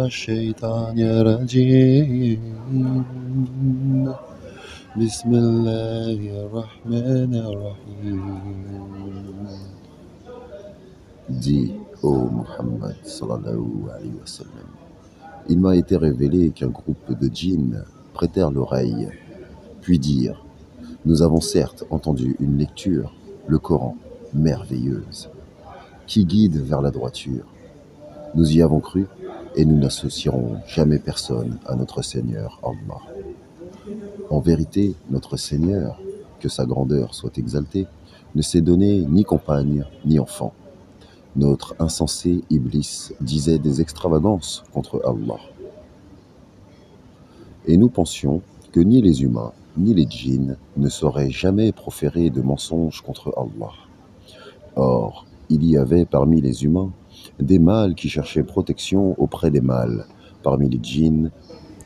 الشيطان الرجيم بسم الله الرحمن الرحيم. Dis, ô Muhammad sallallahu alayhi wa sallam, il m'a été révélé qu'un groupe de djinns prêtèrent l'oreille, puis dirent: nous avons certes entendu une lecture, le Coran, merveilleuse, qui guide vers la droiture. Nous y avons cru et nous n'associerons jamais personne à notre Seigneur Allah. En vérité, notre Seigneur, que sa grandeur soit exaltée, ne s'est donné ni compagne ni enfant. Notre insensé Iblis disait des extravagances contre Allah. Et nous pensions que ni les humains ni les djinns ne sauraient jamais proférer de mensonges contre Allah. Or, il y avait parmi les humains des mâles qui cherchaient protection auprès des mâles parmi les djinns,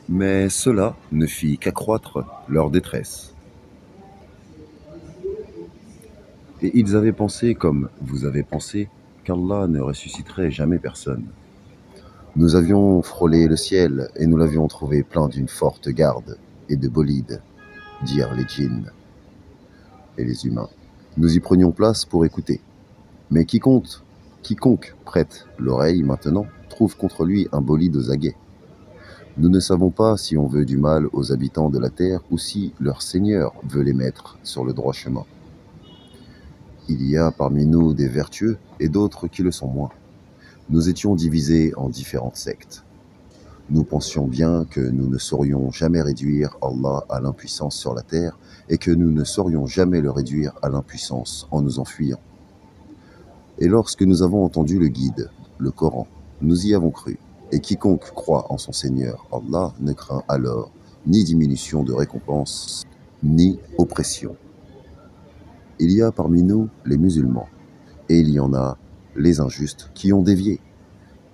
mais cela ne fit qu'accroître leur détresse. Et ils avaient pensé, comme vous avez pensé, qu'Allah ne ressusciterait jamais personne. Nous avions frôlé le ciel et nous l'avions trouvé plein d'une forte garde et de bolides, dirent les djinns et les humains. Nous y prenions place pour écouter. Mais quiconque prête l'oreille maintenant trouve contre lui un bolide aux aguets. Nous ne savons pas si on veut du mal aux habitants de la terre ou si leur Seigneur veut les mettre sur le droit chemin. Il y a parmi nous des vertueux et d'autres qui le sont moins. Nous étions divisés en différentes sectes. Nous pensions bien que nous ne saurions jamais réduire Allah à l'impuissance sur la terre et que nous ne saurions jamais le réduire à l'impuissance en nous enfuyant. Et lorsque nous avons entendu le guide, le Coran, nous y avons cru. Et quiconque croit en son Seigneur, Allah, ne craint alors ni diminution de récompense, ni oppression. Il y a parmi nous les musulmans, et il y en a les injustes qui ont dévié.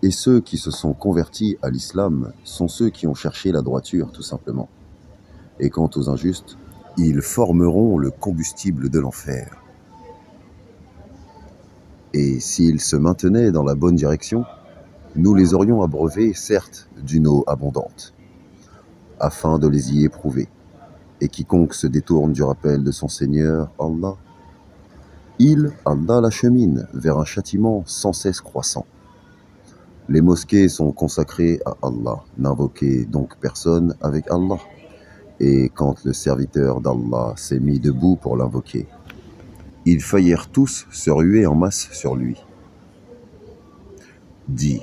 Et ceux qui se sont convertis à l'islam sont ceux qui ont cherché la droiture, tout simplement. Et quant aux injustes, ils formeront le combustible de l'enfer. Et s'ils se maintenaient dans la bonne direction, nous les aurions abreuvés, certes, d'une eau abondante, afin de les y éprouver. Et quiconque se détourne du rappel de son Seigneur, Allah, Allah l'achemine vers un châtiment sans cesse croissant. Les mosquées sont consacrées à Allah, n'invoquez donc personne avec Allah. Et quand le serviteur d'Allah s'est mis debout pour l'invoquer, ils faillirent tous se ruer en masse sur lui. Dis,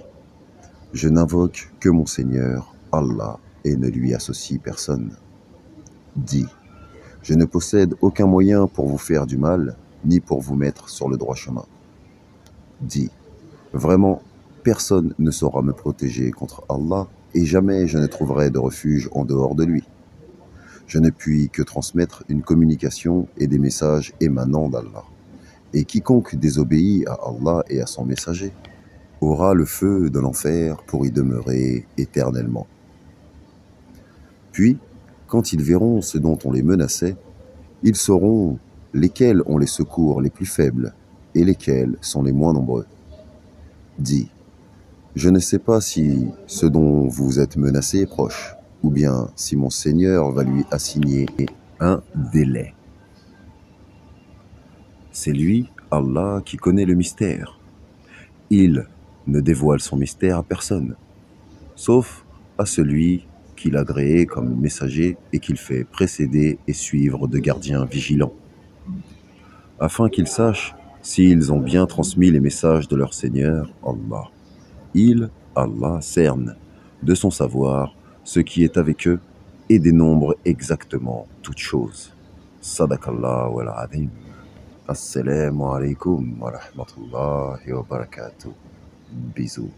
je n'invoque que mon Seigneur, Allah, et ne lui associe personne. Dis, je ne possède aucun moyen pour vous faire du mal, ni pour vous mettre sur le droit chemin. Dis, vraiment, personne ne saura me protéger contre Allah, et jamais je ne trouverai de refuge en dehors de lui. Je ne puis que transmettre une communication et des messages émanant d'Allah. Et quiconque désobéit à Allah et à son messager aura le feu de l'enfer pour y demeurer éternellement. Puis, quand ils verront ce dont on les menaçait, ils sauront lesquels ont les secours les plus faibles et lesquels sont les moins nombreux. Dis, je ne sais pas si ce dont vous êtes menacé est proche, ou bien si mon Seigneur va lui assigner un délai. C'est lui, Allah, qui connaît le mystère. Il ne dévoile son mystère à personne, sauf à celui qu'il a agréé comme messager et qu'il fait précéder et suivre de gardiens vigilants, afin qu'ils sachent s'ils ont bien transmis les messages de leur Seigneur, Allah. Allah, cerne de son savoir ce qui est avec eux et dénombre exactement toutes choses. Sadakallah wal azim. Assalamu alaikum wa rahmatullahi wa barakatuh. Bisous.